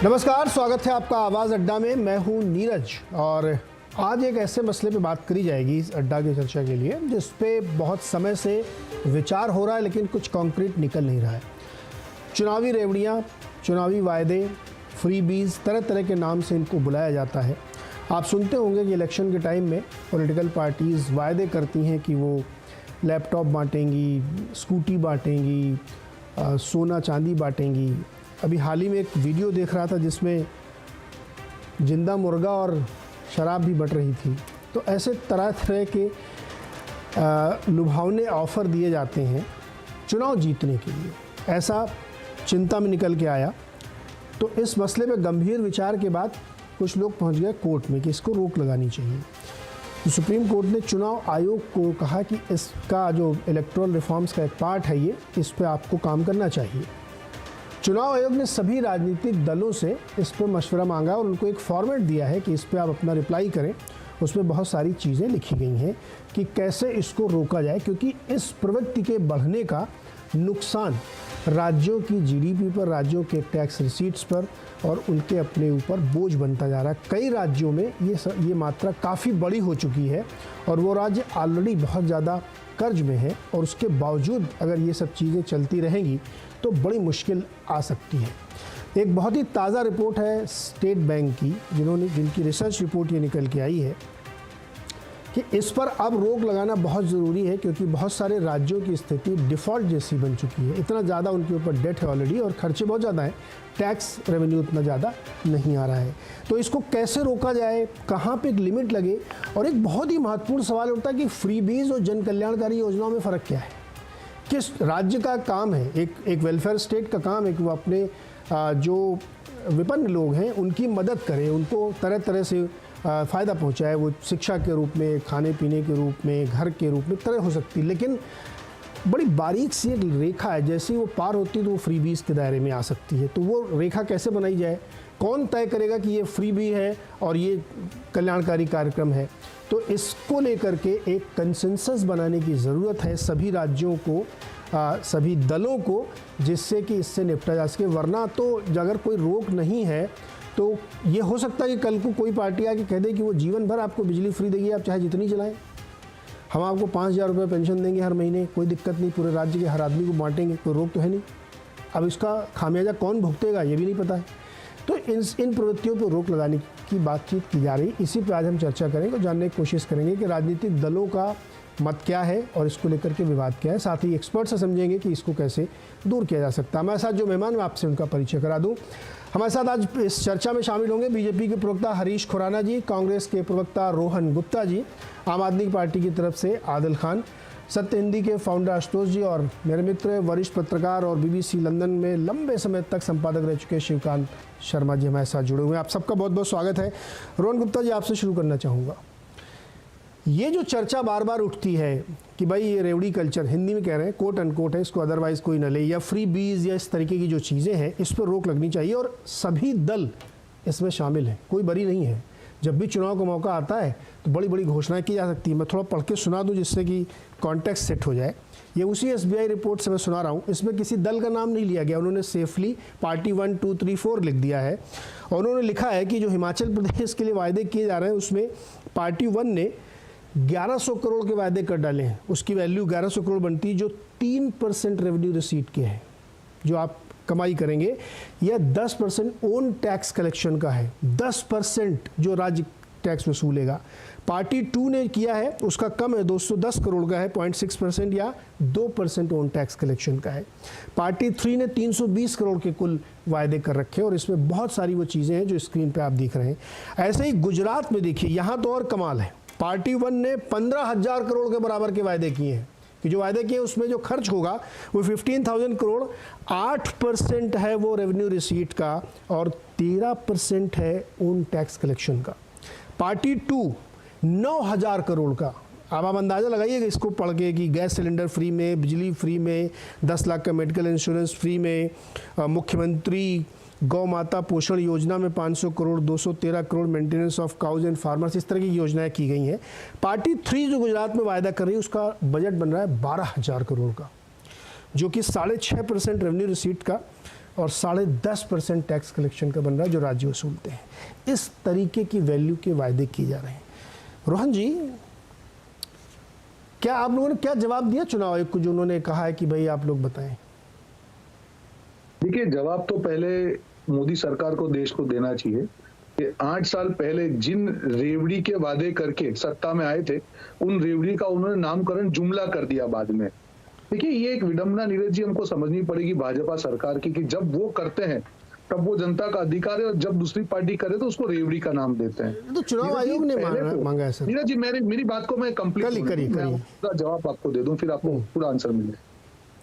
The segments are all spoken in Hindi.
नमस्कार, स्वागत है आपका आवाज़ अड्डा में। मैं हूं नीरज और आज एक ऐसे मसले पे बात करी जाएगी इस अड्डा की चर्चा के लिए जिस पे बहुत समय से विचार हो रहा है लेकिन कुछ कॉन्क्रीट निकल नहीं रहा है। चुनावी रेवड़ियाँ, चुनावी वायदे, फ्रीबीज, तरह तरह के नाम से इनको बुलाया जाता है। आप सुनते होंगे कि इलेक्शन के टाइम में पॉलिटिकल पार्टीज़ वायदे करती हैं कि वो लैपटॉप बांटेंगी, स्कूटी बांटेंगी, सोना चांदी बांटेंगी। अभी हाल ही में एक वीडियो देख रहा था जिसमें जिंदा मुर्गा और शराब भी बट रही थी। तो ऐसे तरह तरह के लुभावने ऑफ़र दिए जाते हैं चुनाव जीतने के लिए, ऐसा चिंता में निकल के आया। तो इस मसले पे गंभीर विचार के बाद कुछ लोग पहुंच गए कोर्ट में कि इसको रोक लगानी चाहिए। तो सुप्रीम कोर्ट ने चुनाव आयोग को कहा कि इसका जो इलेक्टोरल रिफॉर्म्स का एक पार्ट है ये, इस पर आपको काम करना चाहिए। चुनाव आयोग ने सभी राजनीतिक दलों से इस पर मशवरा मांगा और उनको एक फॉर्मेट दिया है कि इस पर आप अपना रिप्लाई करें। उसमें बहुत सारी चीज़ें लिखी गई हैं कि कैसे इसको रोका जाए, क्योंकि इस प्रवृत्ति के बढ़ने का नुकसान राज्यों की जीडीपी पर, राज्यों के टैक्स रिसीट्स पर और उनके अपने ऊपर बोझ बनता जा रहा है। कई राज्यों में ये मात्रा काफ़ी बड़ी हो चुकी है और वो राज्य ऑलरेडी बहुत ज़्यादा कर्ज में है और उसके बावजूद अगर ये सब चीज़ें चलती रहेंगी तो बड़ी मुश्किल आ सकती है। एक बहुत ही ताज़ा रिपोर्ट है स्टेट बैंक की, जिनकी रिसर्च रिपोर्ट ये निकल के आई है कि इस पर अब रोक लगाना बहुत ज़रूरी है, क्योंकि बहुत सारे राज्यों की स्थिति डिफ़ॉल्ट जैसी बन चुकी है। इतना ज़्यादा उनके ऊपर डेट है ऑलरेडी और खर्चे बहुत ज़्यादा हैं, टैक्स रेवेन्यू उतना ज़्यादा नहीं आ रहा है। तो इसको कैसे रोका जाए, कहाँ पे एक लिमिट लगे। और एक बहुत ही महत्वपूर्ण सवाल उठता है कि फ्रीबीज और जन कल्याणकारी योजनाओं में फ़र्क क्या है। किस राज्य का काम है, एक वेलफेयर स्टेट का काम है कि वो अपने जो विपन्न लोग हैं उनकी मदद करे, उनको तरह तरह से फ़ायदा पहुंचाए। वो शिक्षा के रूप में, खाने पीने के रूप में, घर के रूप में तरह हो सकती है। लेकिन बड़ी बारीक सी एक रेखा है, जैसे ही वो पार होती है तो वो फ्रीबीज के दायरे में आ सकती है। तो वो रेखा कैसे बनाई जाए, कौन तय करेगा कि ये फ्रीबी है और ये कल्याणकारी कार्यक्रम है। तो इसको लेकर के एक कंसेंसस बनाने की ज़रूरत है सभी राज्यों को, सभी दलों को, जिससे कि इससे निपटा जा सके। वरना तो अगर कोई रोक नहीं है तो ये हो सकता है कि कल को कोई पार्टी आके कह दे कि वो जीवन भर आपको बिजली फ्री देगी, आप चाहे जितनी चलाएं, हम आपको 5,000 रुपये पेंशन देंगे हर महीने, कोई दिक्कत नहीं, पूरे राज्य के हर आदमी को बांटेंगे, कोई रोक तो है नहीं। अब इसका खामियाजा कौन भुगतेगा ये भी नहीं पता है। तो इन प्रवृत्तियों पर रोक लगाने की बातचीत की जा रही, इसी पर आज हम चर्चा करेंगे और जानने की कोशिश करेंगे कि राजनीतिक दलों का मत क्या है और इसको लेकर के विवाद क्या है। साथ ही एक्सपर्ट से समझेंगे कि इसको कैसे दूर किया जा सकता है। हमारे साथ जो मेहमान, मैं आपसे उनका परिचय करा दूं। हमारे साथ आज इस चर्चा में शामिल होंगे बीजेपी के प्रवक्ता हरीश खुराना जी, कांग्रेस के प्रवक्ता रोहन गुप्ता जी, आम आदमी पार्टी की तरफ से आदिल खान, सत्य हिंदी के फाउंडर आशुतोष जी और मेरे मित्र वरिष्ठ पत्रकार और बीबीसी लंदन में लंबे समय तक संपादक रह चुके शिवकांत शर्मा जी हमारे साथ जुड़े हुए हैं। आप सबका बहुत बहुत स्वागत है। रोहन गुप्ता जी, आपसे शुरू करना चाहूँगा। ये जो चर्चा बार बार उठती है कि भाई ये रेवड़ी कल्चर, हिंदी में कह रहे हैं कोट अनकोट है, इसको अदरवाइज कोई न ले, या फ्री बीज या इस तरीके की जो चीज़ें हैं इस पर रोक लगनी चाहिए और सभी दल इसमें शामिल हैं, कोई बरी नहीं है। जब भी चुनाव का मौका आता है तो बड़ी बड़ी घोषणाएं की जा सकती है। मैं थोड़ा पढ़ के सुना दूं जिससे कि कॉन्टेक्स्ट सेट हो जाए। ये उसी SBI रिपोर्ट से मैं सुना रहा हूँ। इसमें किसी दल का नाम नहीं लिया गया, उन्होंने सेफली पार्टी 1, 2, 3, 4 लिख दिया है और उन्होंने लिखा है कि जो हिमाचल प्रदेश के लिए वायदे किए जा रहे हैं उसमें पार्टी 1 ने 1100 करोड़ के वायदे कर डाले हैं। उसकी वैल्यू 1100 करोड़ बनती है, जो 3% रेवेन्यू रिसीट के हैं जो आप कमाई करेंगे, या 10% ओन टैक्स कलेक्शन का है, 10% जो राज्य टैक्स वसूलेगा। पार्टी 2 ने किया है, उसका कम है, 210 करोड़ का है, 0.6% या 2% ओन टैक्स कलेक्शन का है। पार्टी 3 ने 320 करोड़ के कुल वायदे कर रखे हैं और इसमें बहुत सारी वो चीज़ें हैं जो स्क्रीन पे आप देख रहे हैं। ऐसे ही गुजरात में देखिए, यहाँ तो और कमाल है। पार्टी 1 ने 15,000 करोड़ के बराबर के वायदे किए हैं कि जो वायदे किए उसमें जो खर्च होगा वो 15,000 करोड़, 8% है वो रेवेन्यू रिसीट का और 13% है ओन टैक्स कलेक्शन का। पार्टी 2 9,000 करोड़ का। अब आप अंदाज़ा लगाइएगा इसको पढ़ के कि गैस सिलेंडर फ्री में, बिजली फ्री में, 10 लाख का मेडिकल इंश्योरेंस फ्री में, मुख्यमंत्री गौ माता पोषण योजना में 500 crore, 213 crore maintenance of cows and farmers, इस तरह की योजनाएं की गई हैं। पार्टी 3 जो गुजरात में वायदा कर रही है उसका बजट बन रहा है 12,000 करोड़ का, जो कि 6.5% रेवेन्यू रिसीट का और 10.5% टैक्स कलेक्शन का बन रहा है जो राज्य वसूलते हैं। इस तरीके की वैल्यू के वायदे किए जा रहे हैं। रोहन जी, क्या आप लोगों ने क्या जवाब दिया चुनाव आयोग को जो उन्होंने कहा है कि भाई आप लोग बताएं? देखिए, जवाब तो पहले मोदी सरकार को, देश को देना चाहिए कि 8 साल पहले जिन रेवड़ी के वादे करके सत्ता में आए थे, उन रेवड़ी का उन्होंने नामकरण जुमला कर दिया बाद में। देखिए, ये एक विडंबना नीरज जी हमको समझनी पड़ेगी भाजपा सरकार की कि जब वो करते हैं तब वो जनता का अधिकार है, और जब दूसरी पार्टी करे तो उसको रेवड़ी का नाम देते हैं। तो चुनाव आयोग ने मांगा है सर। नीरज जी, मेरी बात को मैं कंप्लीट पूरा जवाब आपको दे दूं, फिर आपको पूरा आंसर मिले।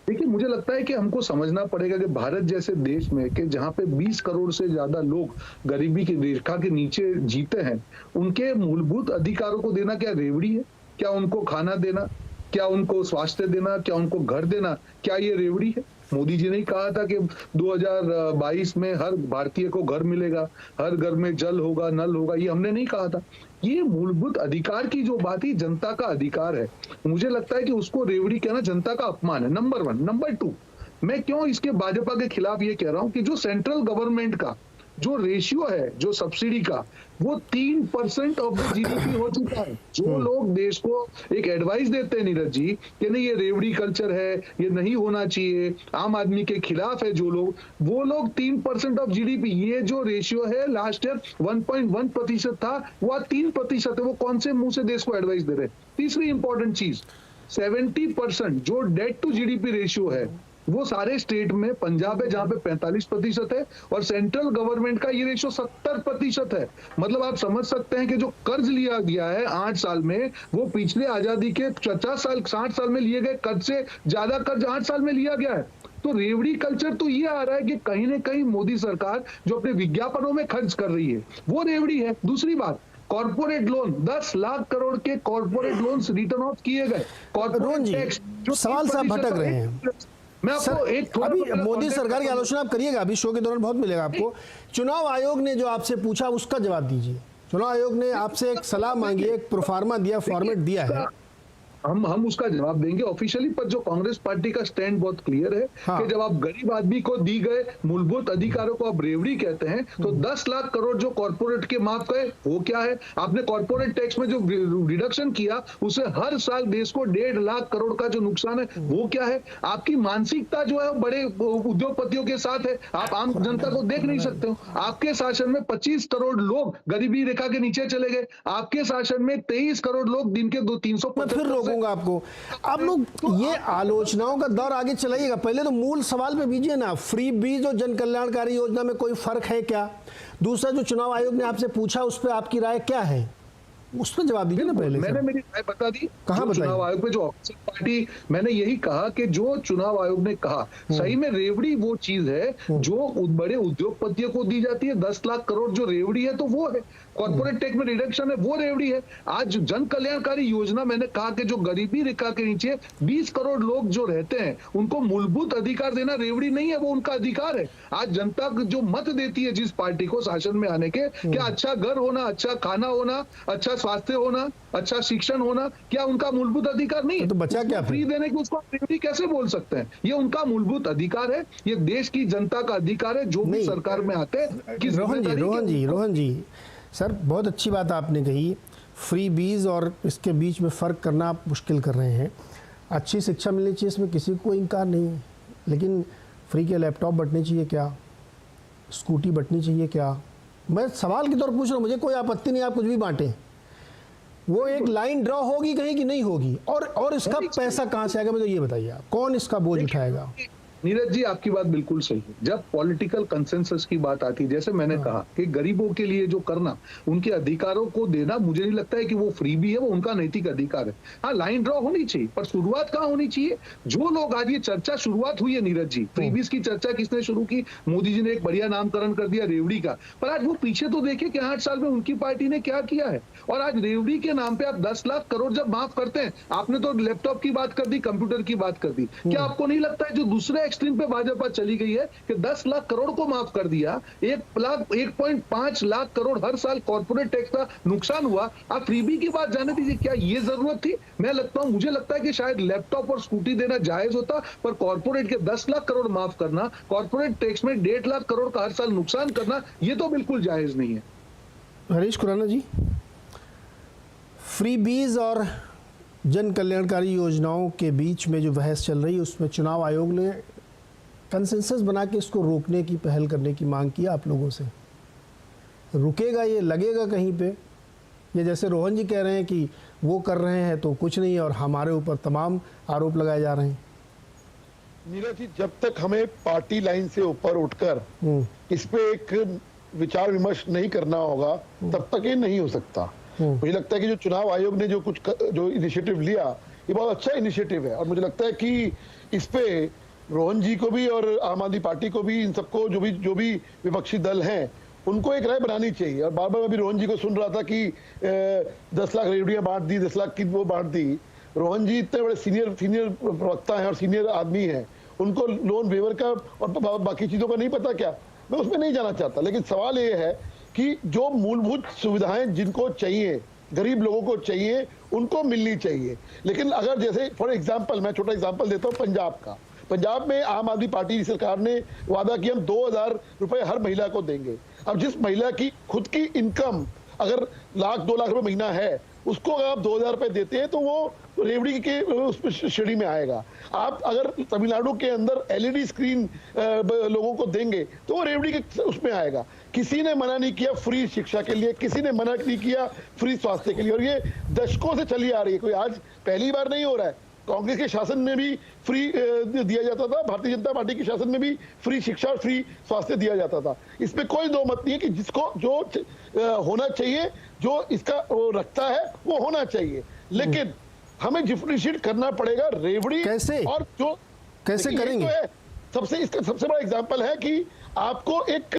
देखिए, मुझे लगता है कि हमको समझना पड़ेगा कि भारत जैसे देश में कि जहां पे 20 करोड़ से ज्यादा लोग गरीबी की रेखा के नीचे जीते हैं, उनके मूलभूत अधिकारों को देना क्या रेवड़ी है? क्या उनको खाना देना, क्या उनको स्वास्थ्य देना, क्या उनको घर देना, क्या ये रेवड़ी है? मोदी जी ने कहा था कि 2022 में हर भारतीय को घर मिलेगा, हर घर में जल होगा, नल होगा। ये हमने नहीं कहा था। ये मूलभूत अधिकार की जो बात है, जनता का अधिकार है। मुझे लगता है कि उसको रेवड़ी कहना जनता का अपमान है, नंबर 1। नंबर 2, मैं क्यों इसके भाजपा के खिलाफ ये कह रहा हूं कि जो सेंट्रल गवर्नमेंट का जो रेशियो है जो सब्सिडी का, वो 3% ऑफ द जीडीपी हो चुका है। जो लोग देश को एक एडवाइस देते हैं नीरज जी कि नहीं ये रेवड़ी कल्चर है, ये नहीं होना चाहिए, आम आदमी के खिलाफ है जो लोग, वो लोग 3% ऑफ जीडीपी, ये जो रेशियो है लास्ट ईयर 1.1% था, वो 3% है। वो कौन से मुंह से देश को एडवाइस दे रहे हैं? तीसरी इंपॉर्टेंट चीज, 70% जो डेट टू जीडीपी रेशियो है वो सारे स्टेट में, पंजाब है जहां पे 45% है, और सेंट्रल गवर्नमेंट का ये रेशियो 70% है। मतलब आप समझ सकते हैं कि जो कर्ज लिया गया है 8 साल में, वो पिछले आजादी के 50 साल 60 साल में लिए गए कर्ज से ज्यादा कर्ज 8 साल में लिया गया है। तो रेवड़ी कल्चर तो ये आ रहा है कि कहीं ना कहीं मोदी सरकार जो अपने विज्ञापनों में खर्च कर रही है वो रेवड़ी है। दूसरी बात, कॉर्पोरेट लोन, 10 लाख करोड़ के कॉर्पोरेट लोन्स रिटर्न ऑफ किए गए। कॉर्पोरेट टैक्स जो सवाल से भटक रहे हैं। मैं आपको एक अभी मोदी सरकार की आलोचना आप करिएगा, अभी शो के दौरान बहुत मिलेगा आपको। चुनाव आयोग ने जो आपसे पूछा उसका जवाब दीजिए। चुनाव आयोग ने आपसे एक सलाह मांगी है, एक प्रोफार्मा दिया, फॉर्मेट दिया है, हम उसका जवाब देंगे ऑफिशियली। पर जो कांग्रेस पार्टी का स्टैंड बहुत क्लियर है कि जब आप गरीब आदमी को दी गए मूलभूत अधिकारों को आप रेवड़ी कहते हैं, तो 10 लाख करोड़ जो कॉर्पोरेट के माफ गए वो क्या है? आपने कॉर्पोरेट टैक्स में जो रिडक्शन किया उसे हर साल देश को 1.5 लाख करोड़ का जो नुकसान है वो क्या है? आपकी मानसिकता जो है बड़े उद्योगपतियों के साथ है, आप आम जनता को देख नहीं सकते हो। आपके शासन में 25 करोड़ लोग गरीबी रेखा के नीचे चले गए। आपके शासन में 23 करोड़ लोग दिन के 350 आपको। आप लोग ये आलोचनाओं का दौर आगे चलाइएगा, पहले तो मूल सवाल पे बीजिए ना। फ्री बीज और जन कल्याणकारी योजना में कोई फर्क है क्या? दूसरा, जो चुनाव आयोग ने आपसे पूछा उस पर आपकी राय क्या है, उस पर जवाब दीजिए ना पहले। मैंने मेरी राय बता दी। कहाँ बताई? चुनाव आयोग में जो ऑफिसर पार्टी, मैंने यही कहा कि जो चुनाव आयोग ने कहा, सही में रेवड़ी वो चीज है जो बड़े उद्योगपतियों को दी जाती है। 10 लाख करोड़ जो रेवड़ी है तो वो है, कॉर्पोरेट टैक्स में रिडक्शन है वो रेवड़ी है। आज जन कल्याणकारी योजना, मैंने कहा कि जो गरीबी रेखा के नीचे 20 करोड़ लोग जो रहते हैं उनको मूलभूत अधिकार देना रेवड़ी नहीं है, वो उनका अधिकार है। आज जनता जो मत देती है जिस पार्टी को शासन में आने के, क्या अच्छा घर होना, अच्छा खाना होना, अच्छा स्वास्थ्य होना, अच्छा शिक्षण होना, क्या उनका मूलभूत अधिकार नहीं है? तो बचा क्या फ्री देने की उसको रेवड़ी कैसे बोल सकते हैं? ये उनका मूलभूत अधिकार है, ये देश की जनता का अधिकार है जो भी सरकार में आते हैं। रोहन जी सर, बहुत अच्छी बात आपने कही। फ्री बीज और इसके बीच में फ़र्क करना आप मुश्किल कर रहे हैं। अच्छी शिक्षा मिलनी चाहिए, इसमें किसी को इनकार नहीं है, लेकिन फ्री के लैपटॉप बंटने चाहिए क्या? स्कूटी बंटनी चाहिए क्या? मैं सवाल के तौर पर पूछ रहा हूँ, मुझे कोई आपत्ति नहीं आप कुछ भी बांटें। वो एक लाइन ड्रॉ होगी कहीं कि नहीं होगी? और इसका पैसा कहाँ से आएगा, मुझे ये बताइए आप, कौन इसका बोझ उठाएगा? नीरज जी, आपकी बात बिल्कुल सही है। जब पॉलिटिकल कंसेंसस की बात आती है, जैसे मैंने कहा कि गरीबों के लिए जो करना, उनके अधिकारों को देना, मुझे नहीं लगता है कि वो फ्री भी है, वो उनका नैतिक अधिकार है। हाँ, लाइन ड्रॉ होनी चाहिए, पर शुरुआत कहाँ होनी चाहिए? जो लोग आज ये चर्चा शुरुआत हुई है नीरज जी, फ्रीबीज की चर्चा किसने शुरू की? मोदी जी ने एक बढ़िया नामकरण कर दिया रेवड़ी का। पर आज वो पीछे तो देखिए कि 8 साल में उनकी पार्टी ने क्या किया है। और आज रेवड़ी के नाम पे आप 10 लाख करोड़ जब माफ करते हैं, आपने तो लैपटॉप की बात कर दी, कंप्यूटर की बात कर दी, क्या आपको नहीं लगता है जो दूसरे एक्सट्रीम पे भाजपा चली गई है कि 10 लाख करोड़ को माफ कर दिया, 1.5 लाख करोड़ हर साल कॉर्पोरेट टैक्स का नुकसान हुआ, आप फ्रीबी की बात जाने दीजिए। क्या ये जरूरत थी? मुझे लगता है कि शायद लैपटॉप और स्कूटी देना जायज होता, पर कॉर्पोरेट के 10 लाख करोड़ माफ करना, कॉर्पोरेट टैक्स में 1.5 लाख करोड़ का हर साल नुकसान करना, ये तो बिल्कुल जायज नहीं है। हरीश खुराना जी, फ्रीबीज और जन कल्याणकारी योजनाओं के बीच में जो बहस चल रही है उसमें चुनाव आयोग ने कंसेंसस बना के इसको रोकने की पहल करने की मांग की आप लोगों से। रुकेगा ये? लगेगा कहीं पे? ये जैसे रोहन जी कह रहे हैं कि वो कर रहे हैं तो कुछ नहीं और हमारे ऊपर तमाम आरोप लगाए जा रहे हैं। नीरज जी, जब तक हमें पार्टी लाइन से ऊपर उठकर इस पे एक विचार विमर्श नहीं करना होगा तब तक ये नहीं हो सकता। मुझे लगता है कि जो चुनाव आयोग ने जो इनिशिएटिव लिया, ये बहुत अच्छा इनिशिएटिव है और मुझे लगता है कि इस पे रोहन जी को भी और आम आदमी पार्टी को भी, इन सबको जो भी विपक्षी दल हैं, उनको एक राय बनानी चाहिए। और बार बार मैं भी रोहन जी को सुन रहा था कि 10 लाख रेवड़ियां बांट दी, 10 लाख की वो बांट दी। रोहन जी इतने बड़े सीनियर प्रवक्ता हैं और सीनियर आदमी हैं, उनको लोन वेवर का और बाकी चीजों का नहीं पता क्या? मैं उसमें नहीं जाना चाहता, लेकिन सवाल ये है कि जो मूलभूत सुविधाएं जिनको चाहिए, गरीब लोगों को चाहिए, उनको मिलनी चाहिए। लेकिन अगर जैसे फॉर एग्जांपल, मैं छोटा एग्जांपल देता हूं पंजाब का। पंजाब में आम आदमी पार्टी की सरकार ने वादा किया हम 2000 रुपए हर महिला को देंगे। अब जिस महिला की खुद की इनकम अगर 1-2 लाख रुपए महीना है, उसको अगर आप 2000 रुपए देते हैं तो वो रेवड़ी के उस श्रेणी में आएगा। आप अगर तमिलनाडु के अंदर एलईडी स्क्रीन लोगों को देंगे तो वो रेवड़ी के उसमें आएगा। किसी ने मना नहीं किया फ्री शिक्षा के लिए, किसी ने मना नहीं किया फ्री स्वास्थ्य के लिए, और ये दशकों से चली आ रही है, कोई आज पहली बार नहीं हो रहा है। कांग्रेस के शासन में भी फ्री दिया जाता था, भारतीय जनता पार्टी के शासन में भी फ्री शिक्षा और फ्री स्वास्थ्य दिया जाता था। इसमें कोई दो मत नहीं है कि जिसको जो होना चाहिए, जो इसका वो रखता है वो होना चाहिए, लेकिन हमें डिफरेंशिएट करना पड़ेगा रेवड़ी कैसे? और जो कैसे करेंगे? सबसे इसका सबसे बड़ा एग्जांपल है कि आपको एक